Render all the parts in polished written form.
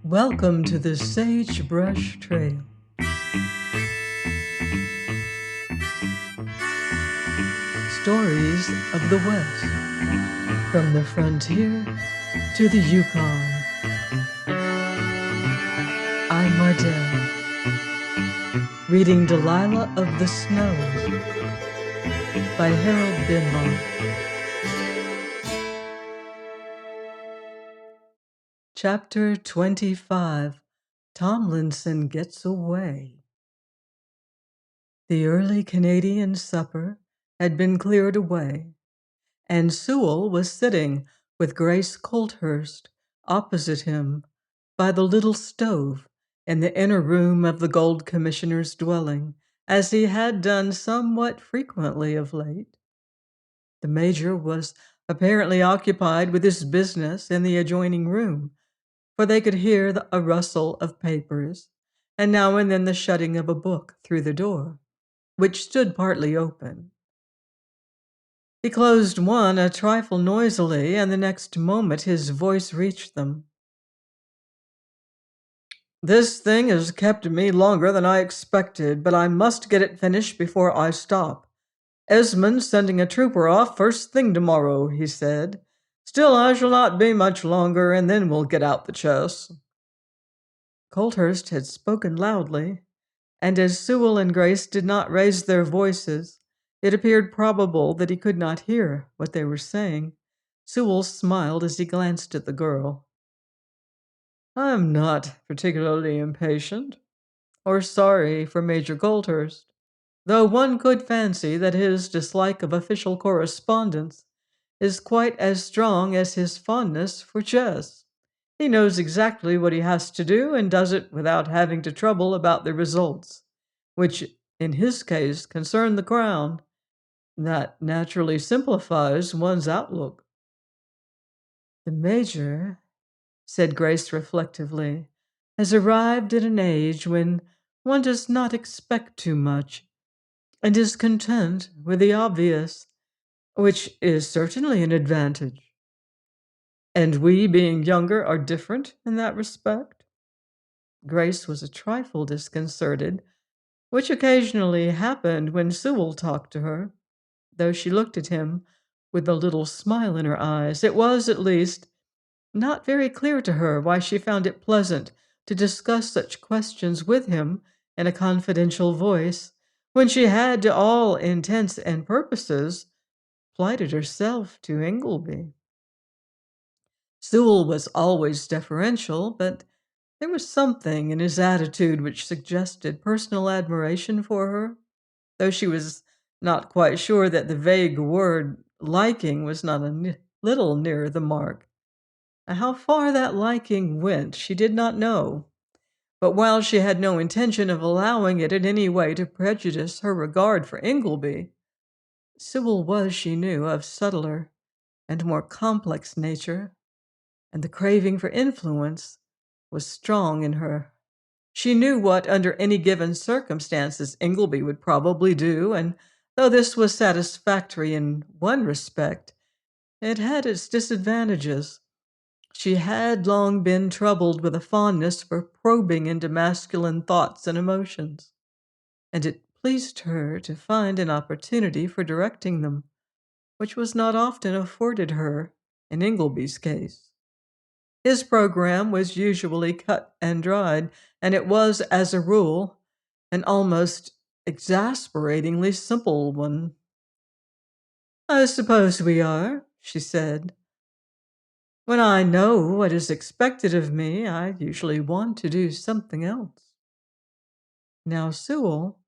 Welcome to the Sagebrush Trail. Stories of the West, from the frontier to the Yukon. I'm Mardell, reading Delilah of the Snows by Harold Binlock. Chapter 25, Tomlinson Gets Away. The early Canadian supper had been cleared away, and Sewell was sitting with Grace Colthurst opposite him by the little stove in the inner room of the Gold Commissioner's dwelling, as he had done somewhat frequently of late. The Major was apparently occupied with his business in the adjoining room, for they could hear a rustle of papers, and now and then the shutting of a book through the door, which stood partly open. He closed one a trifle noisily, and the next moment his voice reached them. "This thing has kept me longer than I expected, but I must get it finished before I stop. Esmond's sending a trooper off first thing tomorrow," he said. "Still, I shall not be much longer, and then we'll get out the chess." Colthurst had spoken loudly, and as Sewell and Grace did not raise their voices, it appeared probable that he could not hear what they were saying. Sewell smiled as he glanced at the girl. "I'm not particularly impatient, or sorry for Major Colthurst, though one could fancy that his dislike of official correspondence is quite as strong as his fondness for chess. He knows exactly what he has to do and does it without having to trouble about the results, which, in his case, concern the crown. That naturally simplifies one's outlook." "The Major," said Grace reflectively, "has arrived at an age when one does not expect too much, and is content with the obvious, which is certainly an advantage. And we, being younger, are different in that respect." Grace was a trifle disconcerted, which occasionally happened when Sewell talked to her, though she looked at him with a little smile in her eyes. It was, at least, not very clear to her why she found it pleasant to discuss such questions with him in a confidential voice, when she had, to all intents and purposes, plighted herself to Ingleby. Sewell was always deferential, but there was something in his attitude which suggested personal admiration for her, though she was not quite sure that the vague word liking was not a little nearer the mark. How far that liking went, she did not know, but while she had no intention of allowing it in any way to prejudice her regard for Ingleby, Sewell was, she knew, of subtler and more complex nature, and the craving for influence was strong in her. She knew what, under any given circumstances, Ingleby would probably do, and though this was satisfactory in one respect, it had its disadvantages. She had long been troubled with a fondness for probing into masculine thoughts and emotions, and it pleased her to find an opportunity for directing them, which was not often afforded her in Ingleby's case. His program was usually cut and dried, and it was, as a rule, an almost exasperatingly simple one. "I suppose we are," she said. "When I know what is expected of me, I usually want to do something else." Now Sewell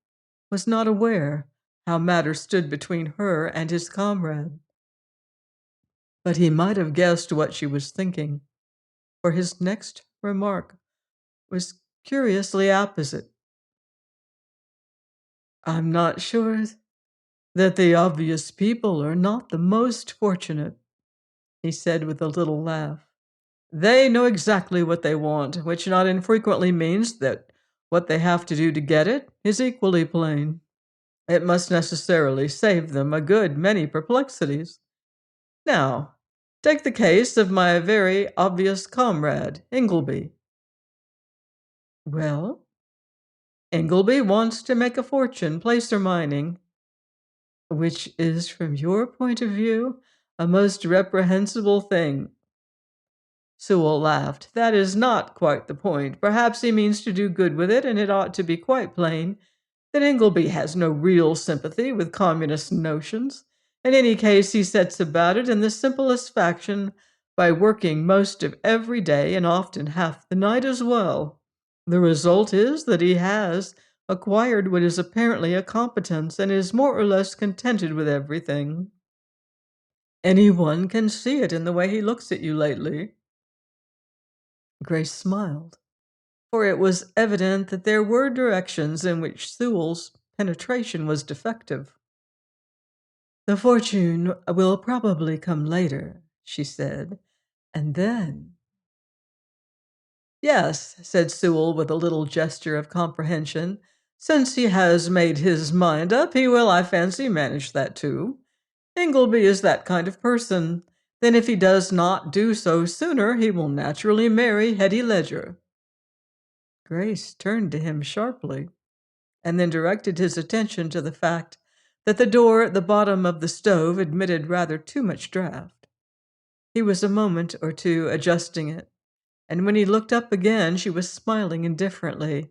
was not aware how matters stood between her and his comrade, but he might have guessed what she was thinking, for his next remark was curiously opposite. "I'm not sure that the obvious people are not the most fortunate," he said with a little laugh. "They know exactly what they want, which not infrequently means that what they have to do to get it is equally plain. It must necessarily save them a good many perplexities. Now, take the case of my very obvious comrade, Ingleby. Well, Ingleby wants to make a fortune placer mining, which is, from your point of view, a most reprehensible thing. Sewell laughed. That is not quite the point. Perhaps he means to do good with it, and it ought to be quite plain that Ingleby has no real sympathy with communist notions. In any case, he sets about it in the simplest fashion by working most of every day and often half the night as well. The result is that he has acquired what is apparently a competence and is more or less contented with everything. Anyone can see it in the way he looks at you lately. Grace smiled, for it was evident that there were directions in which Sewell's penetration was defective. The fortune will probably come later, she said, and then. Yes, said Sewell with a little gesture of comprehension. Since he has made his mind up, he will, I fancy, manage that too. Ingleby is that kind of person. Then if he does not do so sooner, he will naturally marry Hetty Ledger. Grace turned to him sharply, and then directed his attention to the fact that the door at the bottom of the stove admitted rather too much draught. He was a moment or two adjusting it, and when he looked up again, she was smiling indifferently.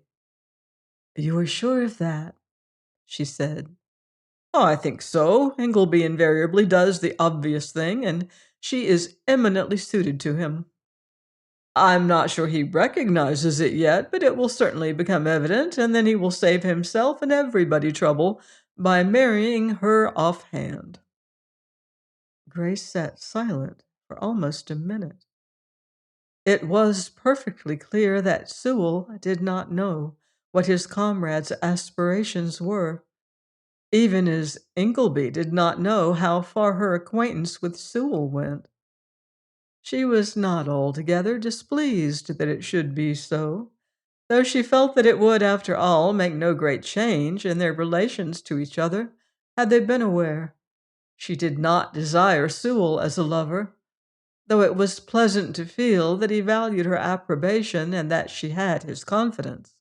You are sure of that? She said. Oh, I think so. Ingleby invariably does the obvious thing, and she is eminently suited to him. I'm not sure he recognizes it yet, but it will certainly become evident, and then he will save himself and everybody trouble by marrying her offhand. Grace sat silent for almost a minute. It was perfectly clear that Sewell did not know what his comrade's aspirations were, even as Ingleby did not know how far her acquaintance with Sewell went. She was not altogether displeased that it should be so, though she felt that it would, after all, make no great change in their relations to each other had they been aware. She did not desire Sewell as a lover, though it was pleasant to feel that he valued her approbation and that she had his confidence.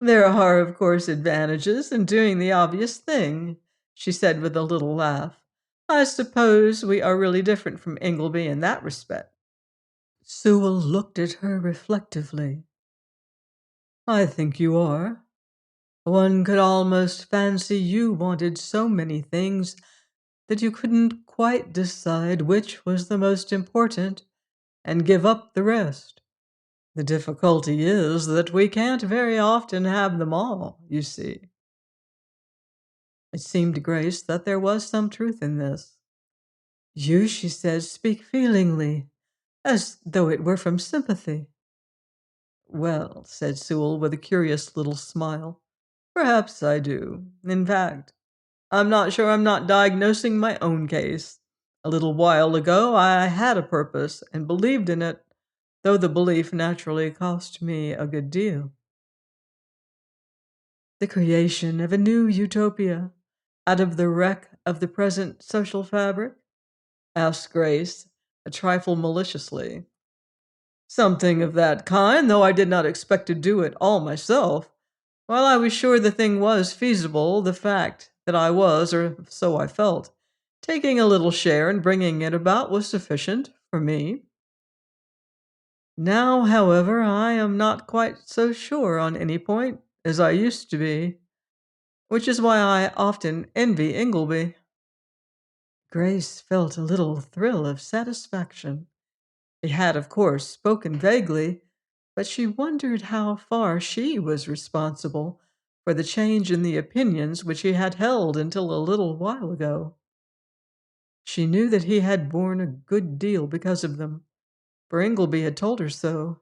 There are, of course, advantages in doing the obvious thing, she said with a little laugh. I suppose we are really different from Ingleby in that respect. Sewell looked at her reflectively. I think you are. One could almost fancy you wanted so many things that you couldn't quite decide which was the most important and give up the rest. The difficulty is that we can't very often have them all, you see. It seemed to Grace that there was some truth in this. You, she said, speak feelingly, as though it were from sympathy. Well, said Sewell with a curious little smile, perhaps I do. In fact, I'm not sure I'm not diagnosing my own case. A little while ago, I had a purpose and believed in it, though the belief naturally cost me a good deal. The creation of a new utopia out of the wreck of the present social fabric? Asked Grace, a trifle maliciously. Something of that kind, though I did not expect to do it all myself. While I was sure the thing was feasible, the fact that I was, or so I felt, taking a little share in bringing it about was sufficient for me. Now, however, I am not quite so sure on any point as I used to be, which is why I often envy Ingleby. Grace felt a little thrill of satisfaction. He had, of course, spoken vaguely, but she wondered how far she was responsible for the change in the opinions which he had held until a little while ago. She knew that he had borne a good deal because of them, for Ingleby had told her so.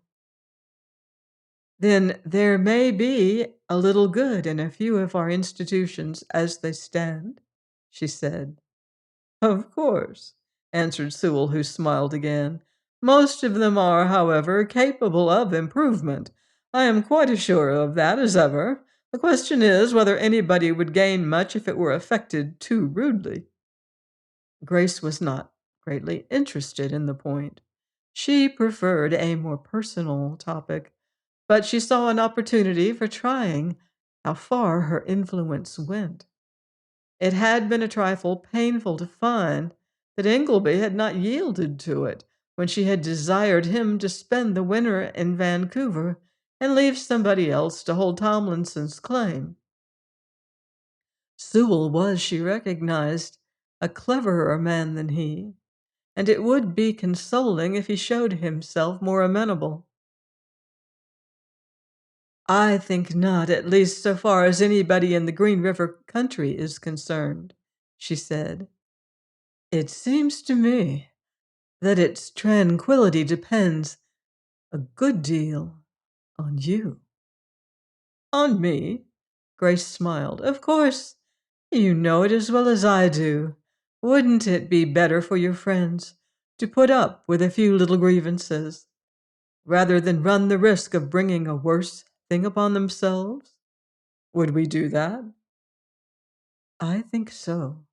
Then there may be a little good in a few of our institutions as they stand, she said. Of course, answered Sewell, who smiled again. Most of them are, however, capable of improvement. I am quite as sure of that as ever. The question is whether anybody would gain much if it were affected too rudely. Grace was not greatly interested in the point. She preferred a more personal topic. but she saw an opportunity for trying how far her influence went. It had been a trifle painful to find that Ingleby had not yielded to it when she had desired him to spend the winter in Vancouver and leave somebody else to hold Tomlinson's claim. Sewell was, she recognized, a cleverer man than he, and it would be consoling if he showed himself more amenable. I think not, at least so far as anybody in the Green River country is concerned, she said. It seems to me that its tranquility depends a good deal on you. On me? Grace smiled. Of course, you know it as well as I do. Wouldn't it be better for your friends to put up with a few little grievances rather than run the risk of bringing a worse thing upon themselves? Would we do that? I think so.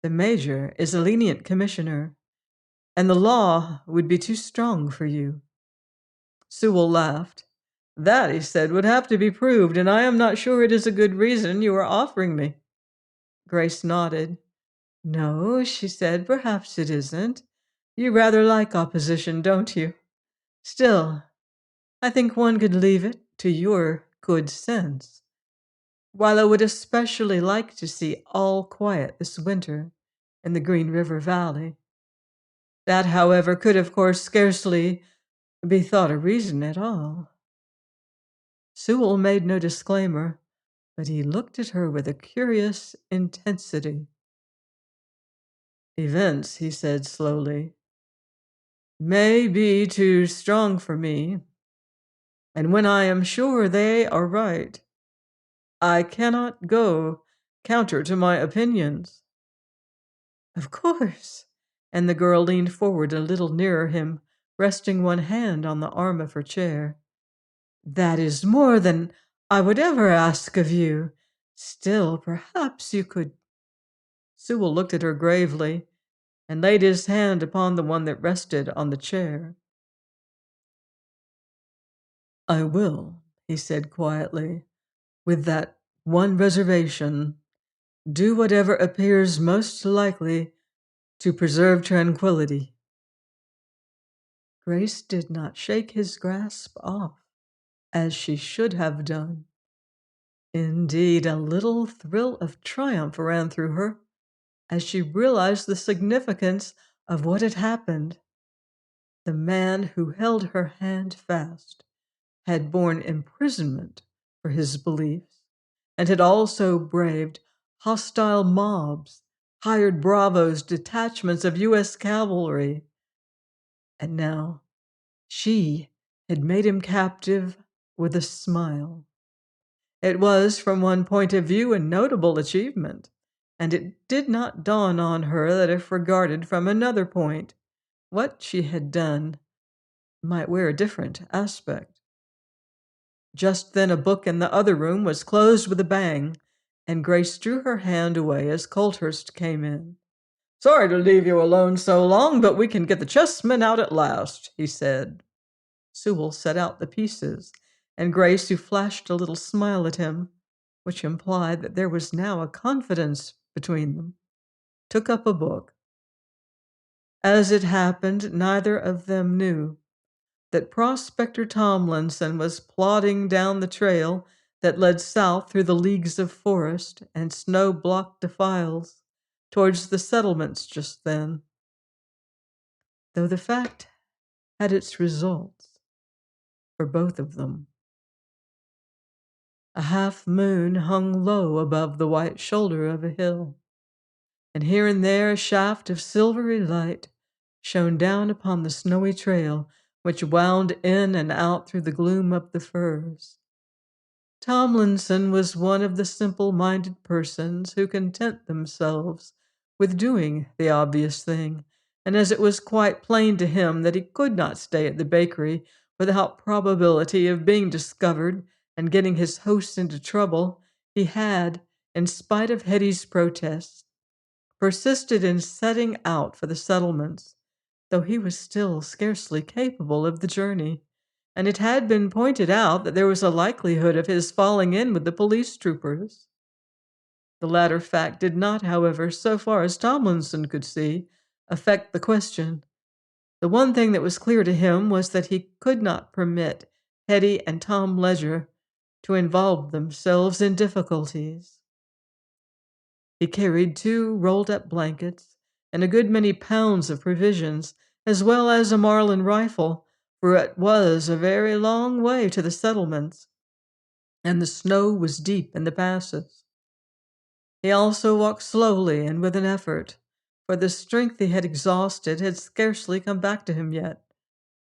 The major is a lenient commissioner, and the law would be too strong for you. Sewell laughed. That, he said, would have to be proved, and I am not sure it is a good reason you are offering me. Grace nodded. No, she said, perhaps it isn't. You rather like opposition, don't you? Still, I think one could leave it to your good sense. While I would especially like to see all quiet this winter in the Green River Valley. That, however, could of course scarcely be thought a reason at all. Sewell made no disclaimer, but he looked at her with a curious intensity. Events, he said slowly, may be too strong for me, and when I am sure they are right, I cannot go counter to my opinions. Of course. And the girl leaned forward a little nearer him, resting one hand on the arm of her chair. That is more than I would ever ask of you. Still, perhaps you could. Sewell looked at her gravely and laid his hand upon the one that rested on the chair. I will, he said quietly, with that one reservation, do whatever appears most likely to preserve tranquility. Grace did not shake his grasp off, as she should have done. Indeed, a little thrill of triumph ran through her as she realized the significance of what had happened. The man who held her hand fast had borne imprisonment for his beliefs and had also braved hostile mobs, hired bravos, detachments of U.S. cavalry. And now she had made him captive with a smile. It was, from one point of view, a notable achievement, and it did not dawn on her that if regarded from another point, what she had done might wear a different aspect. Just then a book in the other room was closed with a bang, and Grace drew her hand away as Colthurst came in. Sorry to leave you alone so long, but we can get the chessmen out at last, he said. Sewell set out the pieces, and Grace, who flashed a little smile at him, which implied that there was now a confidence between them, took up a book. As it happened, neither of them knew that Prospector Tomlinson was plodding down the trail that led south through the leagues of forest and snow-blocked defiles towards the settlements just then, though the fact had its results for both of them. A half moon hung low above the white shoulder of a hill, and here and there a shaft of silvery light shone down upon the snowy trail which wound in and out through the gloom of the firs. Tomlinson was one of the simple-minded persons who content themselves with doing the obvious thing, and as it was quite plain to him that he could not stay at the bakery without probability of being discovered and getting his host into trouble, he had, in spite of Hetty's protests, persisted in setting out for the settlements, though he was still scarcely capable of the journey, and it had been pointed out that there was a likelihood of his falling in with the police troopers. The latter fact did not, however, so far as Tomlinson could see, affect the question. The one thing that was clear to him was that he could not permit Hetty and Tom Ledger to involve themselves in difficulties. He carried 2 rolled-up blankets and a good many pounds of provisions, as well as a Marlin rifle, for it was a very long way to the settlements, and the snow was deep in the passes. He also walked slowly and with an effort, for the strength he had exhausted had scarcely come back to him yet,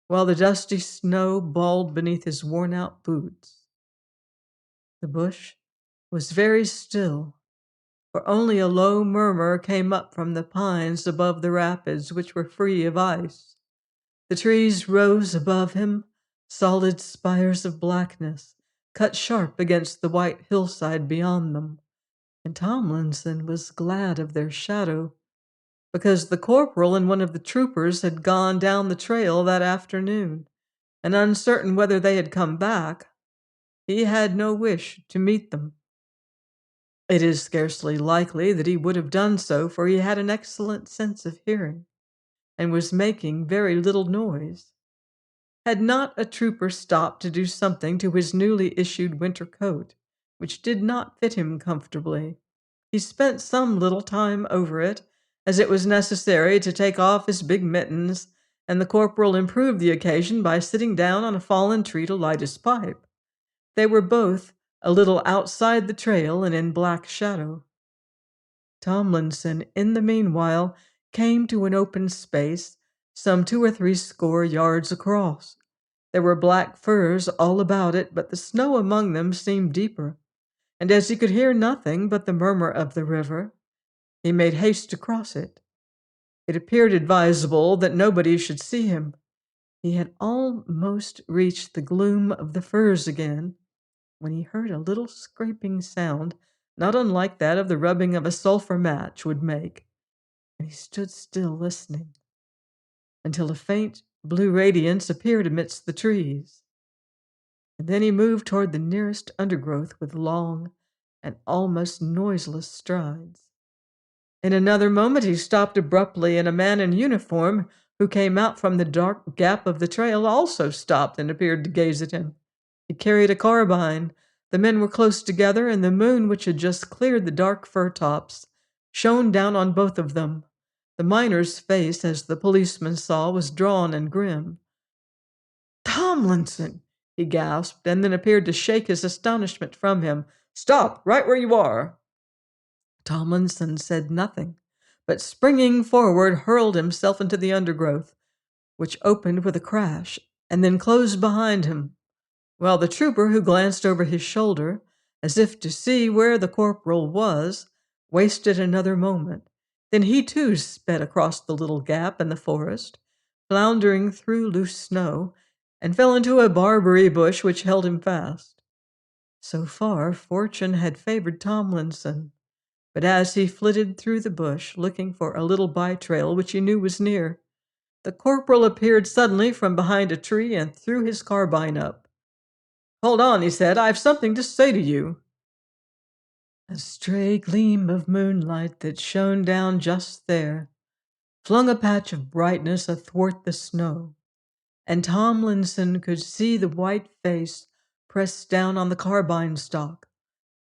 while the dusty snow balled beneath his worn-out boots. The bush was very still, for only a low murmur came up from the pines above the rapids, which were free of ice. The trees rose above him, solid spires of blackness, cut sharp against the white hillside beyond them, and Tomlinson was glad of their shadow, because the corporal and one of the troopers had gone down the trail that afternoon, and uncertain whether they had come back, he had no wish to meet them. It is scarcely likely that he would have done so, for he had an excellent sense of hearing, and was making very little noise. Had not a trooper stopped to do something to his newly issued winter coat, which did not fit him comfortably, he spent some little time over it, as it was necessary to take off his big mittens, and the corporal improved the occasion by sitting down on a fallen tree to light his pipe. They were both a little outside the trail and in black shadow. Tomlinson, in the meanwhile, came to an open space some 2 or 3 score yards across. There were black firs all about it, but the snow among them seemed deeper, and as he could hear nothing but the murmur of the river, he made haste to cross it. It appeared advisable that nobody should see him. He had almost reached the gloom of the firs again, when he heard a little scraping sound, not unlike that of the rubbing of a sulphur match would make, and he stood still listening, until a faint blue radiance appeared amidst the trees. And then he moved toward the nearest undergrowth with long and almost noiseless strides. In another moment he stopped abruptly, and a man in uniform who came out from the dark gap of the trail also stopped and appeared to gaze at him. He carried a carbine. The men were close together, and the moon, which had just cleared the dark fir tops, shone down on both of them. The miner's face, as the policeman saw, was drawn and grim. "Tomlinson!" he gasped, and then appeared to shake his astonishment from him. "Stop, right where you are!" Tomlinson said nothing, but springing forward, hurled himself into the undergrowth, which opened with a crash and then closed behind him, while the trooper, who glanced over his shoulder, as if to see where the corporal was, wasted another moment. Then he too sped across the little gap in the forest, floundering through loose snow, and fell into a barberry bush which held him fast. So far, fortune had favored Tomlinson, but as he flitted through the bush, looking for a little by-trail which he knew was near, the corporal appeared suddenly from behind a tree and threw his carbine up. "Hold on," he said. "I've something to say to you." A stray gleam of moonlight that shone down just there flung a patch of brightness athwart the snow, and Tomlinson could see the white face pressed down on the carbine stock,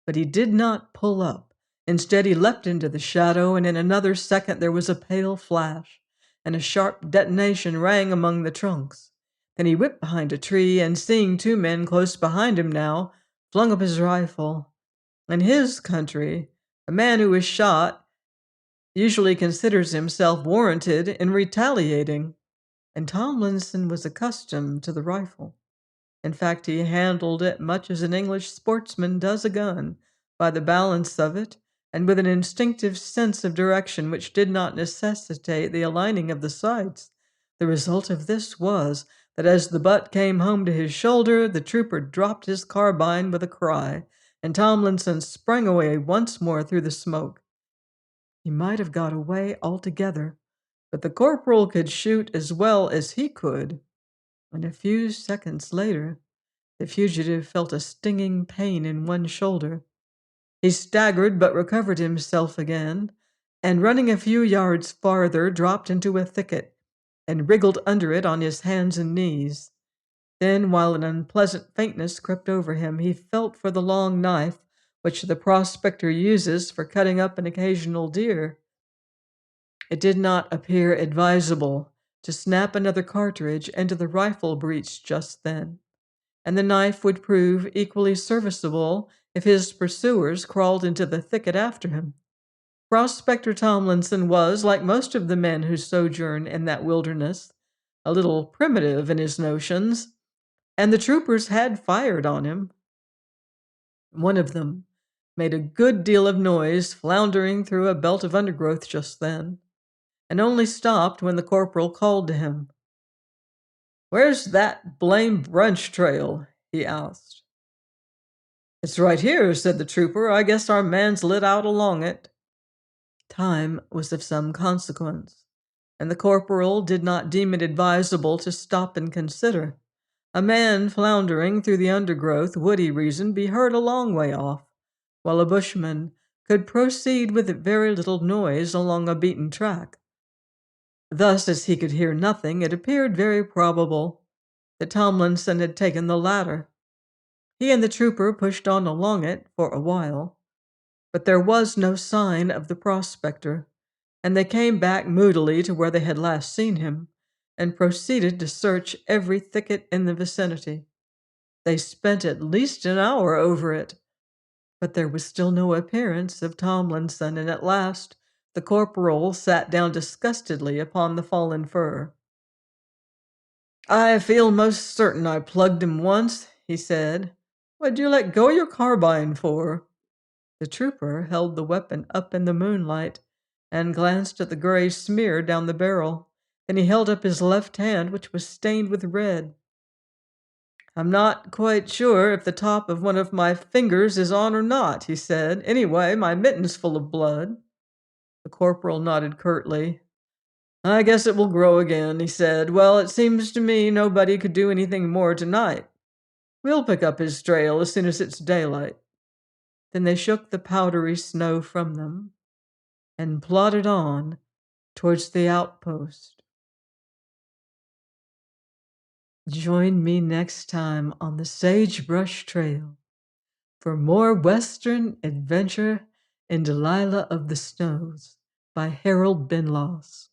but he did not pull up. Instead, he leapt into the shadow, and in another second there was a pale flash, and a sharp detonation rang among the trunks. Then he whipped behind a tree, and seeing 2 men close behind him now, flung up his rifle. In his country, a man who is shot usually considers himself warranted in retaliating, and Tomlinson was accustomed to the rifle. In fact, he handled it much as an English sportsman does a gun, by the balance of it, and with an instinctive sense of direction which did not necessitate the aligning of the sights. The result of this was that as the butt came home to his shoulder, the trooper dropped his carbine with a cry, and Tomlinson sprang away once more through the smoke. He might have got away altogether, but the corporal could shoot as well as he could, and a few seconds later, the fugitive felt a stinging pain in one shoulder. He staggered but recovered himself again, and running a few yards farther, dropped into a thicket and wriggled under it on his hands and knees. Then, while an unpleasant faintness crept over him, he felt for the long knife which the prospector uses for cutting up an occasional deer. It did not appear advisable to snap another cartridge into the rifle breech just then, and the knife would prove equally serviceable if his pursuers crawled into the thicket after him. Prospector Tomlinson was, like most of the men who sojourn in that wilderness, a little primitive in his notions, and the troopers had fired on him. One of them made a good deal of noise floundering through a belt of undergrowth just then, and only stopped when the corporal called to him. "Where's that blame brunch trail?" he asked. "It's right here," said the trooper. "I guess our man's lit out along it." Time was of some consequence, and the corporal did not deem it advisable to stop and consider. A man floundering through the undergrowth would, he reasoned, be heard a long way off, while a bushman could proceed with very little noise along a beaten track. Thus, as he could hear nothing, it appeared very probable that Tomlinson had taken the latter. He and the trooper pushed on along it for a while, but there was no sign of the prospector, and they came back moodily to where they had last seen him, and proceeded to search every thicket in the vicinity. They spent at least an hour over it, but there was still no appearance of Tomlinson, and at last the corporal sat down disgustedly upon the fallen fir. "I feel most certain I plugged him once," he said. "What'd you let go your carbine for?" The trooper held the weapon up in the moonlight and glanced at the gray smear down the barrel. Then he held up his left hand, which was stained with red. "I'm not quite sure if the top of one of my fingers is on or not," he said. "Anyway, my mitten's full of blood." The corporal nodded curtly. "I guess it will grow again," he said. "Well, it seems to me nobody could do anything more tonight. We'll pick up his trail as soon as it's daylight." Then they shook the powdery snow from them and plodded on towards the outpost. Join me next time on the Sagebrush Trail for more Western adventure in Delilah of the Snows by Harold Benloss.